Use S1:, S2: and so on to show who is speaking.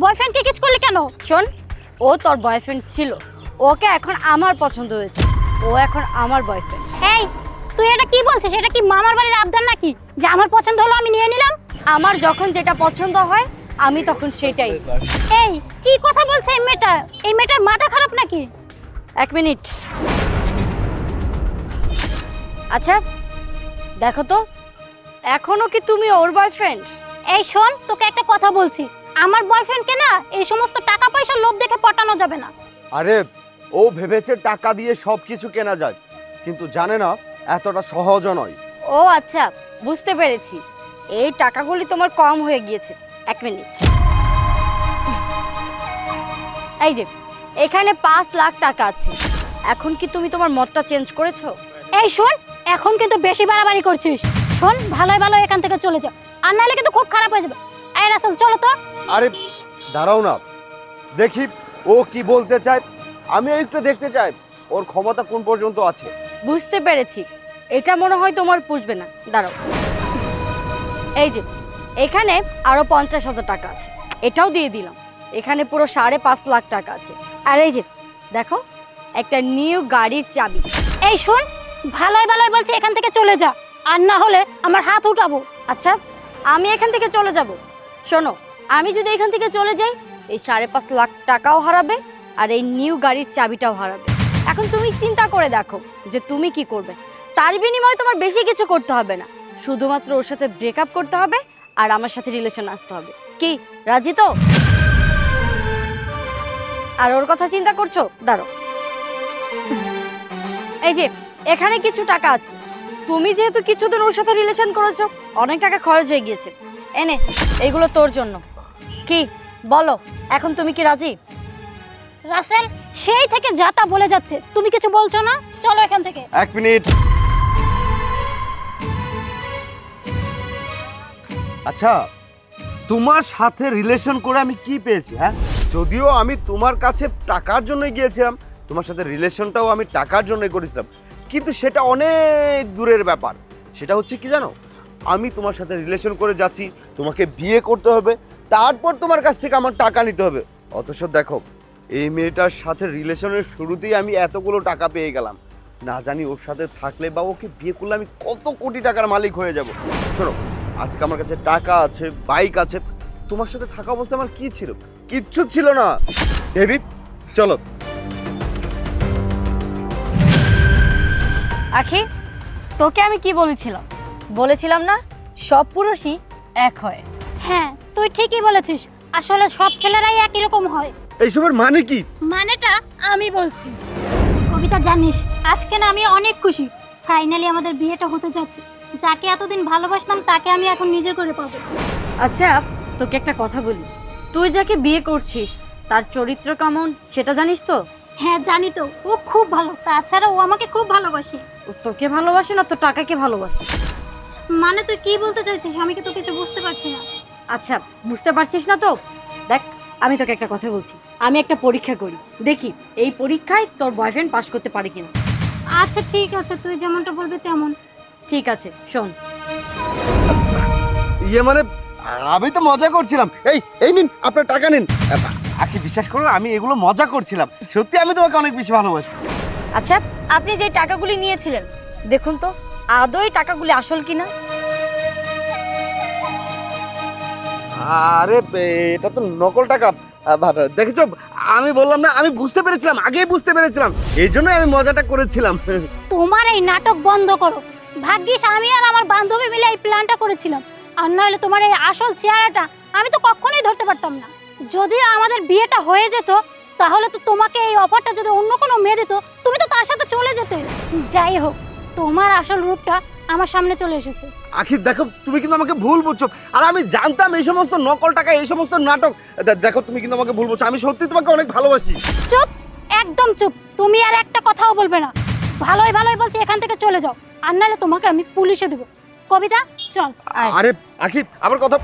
S1: বয়ফ্রেন্ডকে কিস করলি কেন?
S2: শোন, ও তোর বয়ফ্রেন্ড ছিল, ওকে এখন আমার পছন্দ হয়েছে, ও এখন আমার বয়ফ্রেন্ড।
S1: এই তুই এটা কি বলছিস? এটা কি মামার বাড়ির আবদার নাকি যে আমার পছন্দ হলো আমি নিয়ে নিলাম?
S2: আমার যখন যেটা পছন্দ হয় আমি তখন সেটাই।
S1: এই কি কথা বলছে এই মেয়েটা? এই মেয়েটার মাথা খারাপ নাকি?
S2: এক মিনিট। আচ্ছা দেখো তো, এখনো কি তুমি ওর বয়ফ্রেন্ড?
S1: এই শোন, তোকে একটা কথা বলছি, আমার বয়ফ্রেন্ডকে না এই সমস্ত টাকা পয়সার লোভ দেখে পটানো যাবে না।
S3: আরে ও ভেবেছে টাকা দিয়ে সবকিছু কেনা যায়, কিন্তু জানে না এতটা সহজও নয়।
S2: ও আচ্ছা, বুঝতে পেরেছি, এই টাকাগুলি তোমার কম হয়ে গিয়েছে। এক মিনিট, এই যে এখানে 5 লাখ টাকা আছে, এখন কি তুমি তোমার মতটা চেঞ্জ করেছো?
S1: এই শোন, এখন কিন্তু বেশি বাড়াবাড়ি করছিস। শোন, ভালোই ভালো এখান থেকে চলে যা, আর নাহলে কিন্তু খুব খারাপ হয়ে যাবে। এই রাসেল চলো তো।
S3: আরে দাঁড়াও না, দেখি ও কি বলতে চায়, আমি একটু দেখতে চাই ওর ক্ষমতা কোন পর্যন্ত আছে।
S2: বুঝতে পেরেছি, এটা মনে হয় তোমার পুষবে না, দাঁড়াও। এই যে এখানে আরো 50,000 টাকা আছে, এটাও দিয়ে দিলাম, এখানে পুরো 5.5 লাখ টাকা আছে। আর এই যে দেখো, একটা নিউ গাড়ির চাবি।
S1: এই শোন, ভালোই ভালোই বলছি এখান থেকে চলে যা, আর না হলে আমার হাত উঠাবো।
S2: আচ্ছা আমি এখান থেকে চলে যাব? শোনো, আমি যদি এখান থেকে চলে যাই, এই 5.5 লাখ টাকাও হারাবে আর এই নিউ গাড়ির চাবিটাও হারাবে। এখন তুমি চিন্তা করে দেখো যে তুমি কি করবে। তার বিনিময়ে তোমার বেশি কিছু করতে হবে না, শুধুমাত্র ওর সাথে ব্রেকআপ করতে হবে আর আমার সাথে রিলেশন আসতে হবে। কি রাজি তো? আর ওর কথা চিন্তা করছো? দাঁড়ো, এই যে এখানে কিছু টাকা আছে, তুমি যেহেতু কিছুদিন ওর সাথে রিলেশন করেছো, অনেক টাকা খরচ হয়ে গিয়েছে, এনে এইগুলো তোর জন্য। কি বলো, এখন তুমি কি রাজি?
S1: রাসেল সেই থেকে যা তা বলে যাচ্ছে, তুমি কিছু বলছো না? চলো এখান থেকে।
S3: এক মিনিট। আচ্ছা, তোমার সাথে রিলেশন করে আমি কি পেয়েছি? হ্যাঁ, যদিও আমি তোমার কাছে টাকার জন্য গিয়েছিলাম, তোমার সাথে রিলেশনটাও আমি টাকার জন্য করেছিলাম, কিন্তু সেটা অনেক দূরের ব্যাপার। সেটা হচ্ছে কি জানো, আমি তোমার সাথে রিলেশন করে যাচ্ছি, তোমাকে বিয়ে করতে হবে, তারপর তোমার কাছ থেকে আমার টাকা নিতে হবে। অথচ দেখো, এই মেয়েটার সাথে রিলেশনের শুরুতেই আমি এতগুলো টাকা পেয়ে গেলাম, না জানি ওর সাথে থাকলে বা ওকে বিয়ে করলে আমি কত কোটি টাকার মালিক হয়ে যাব। শোনো, আজকে আমার কাছে টাকা আছে, বাইক আছে, তোমার সাথে থাকা অবস্থায় আমার কি ছিল? কিচ্ছু ছিল না। বেবি চলো।
S2: আখি, তোকে আমি কি বলেছিলাম? বলেছিলাম না সব পুরুষই এক হয়।
S1: হ্যাঁ তুই ঠিকই বলেছিস, আসলে সব ছেলেরাই একই রকম হয়।
S3: এইসবের মানে কি?
S1: মানেটা আমি বলছি। কবিতা জানিস, আজকে না আমি অনেক খুশি, ফাইনালি আমাদের বিয়েটা হতে যাচ্ছে। যাকে এতদিন ভালোবাসতাম তাকে আমি এখন নিজে করে পাবো।
S2: আচ্ছা তোকে একটা কথা বলি, তুই যাকে বিয়ে করছিস তার চরিত্র কেমন সেটা জানিস তো?
S1: হ্যাঁ জানি তো, ও খুব ভালো, তাছাড়া ও আমাকে খুব ভালোবাসে।
S2: ও তোকে ভালোবাসে না তো টাকাকে ভালোবাসে?
S1: মানে তুই কি বলতে চাইছিস? আমি কি তো কিছু বুঝতে পারছি না।
S2: আচ্ছা বুঝতে পারছিস না তো, দেখ আমি তোকে একটা কথা বলছি, আমি একটা পরীক্ষা করি, দেখি এই পরীক্ষায় তোর বয়ফ্রেন্ড পাস করতে পারে কিনা।
S1: আচ্ছা ঠিক আছে, তুই যেমনটা বলবি তেমন।
S2: ঠিক আছে শোন।
S3: ইয়ে মানে আমি তো মজা করছিলাম। এই নিন আপনার টাকা নিন। আকি বিশ্বাস করো, আমি এগুলো মজা করছিলাম, সত্যি আমি তোমাকে অনেক বেশি ভালোবাসি।
S2: আচ্ছা আপনি যে টাকাগুলি নিয়েছিলেন, দেখুন তো আদৌ এই টাকাগুলি আসল কিনা।
S3: আরে এটা তো নকল টাকা। দেখেছো, আমি বললাম না, আমি বুঝতে পেরেছিলাম, আগেই বুঝতে পেরেছিলাম, এই জন্যই আমি মজাটা করেছিলাম।
S1: তোমার এই নাটক বন্ধ করো। ভাগ্যিস আমি আর আমার বান্ধবী মিলে এই প্ল্যানটা করেছিলাম, আর নইলে তোমার এই আসল চেহারাটা আমি তো কখনোই ধরতে পারতাম না। যদিও আমাদের বিয়েটা হয়ে যেত, তাহলে তো তোমাকে এই অফারটা যদি অন্য কোনো মেয়ে দিত, তুমি তো তার সাথে চলে যেতে। যাই হোক, তোমার আসল রূপটা আমার সামনে চলে এসেছে।
S3: আখির দেখো, তুমি কিন্তু আমাকে ভুল বুঝছো, আর আমি জানতাম এই সমস্ত নকল টাকা, এই সমস্ত নাটক। দেখো তুমি কিন্তু আমাকে ভুল বুঝছো, আমি সত্যি তোমাকে অনেক ভালোবাসি।
S1: চুপ, একদম চুপ, তুমি আর একটা কথাও বলবে না। ভালোই ভালোই বলছি এখান থেকে চলে যাও, আর নাহলে তোমাকে আমি পুলিশে দেবো। কবিতা চল।
S3: আরে আখি আবার কথা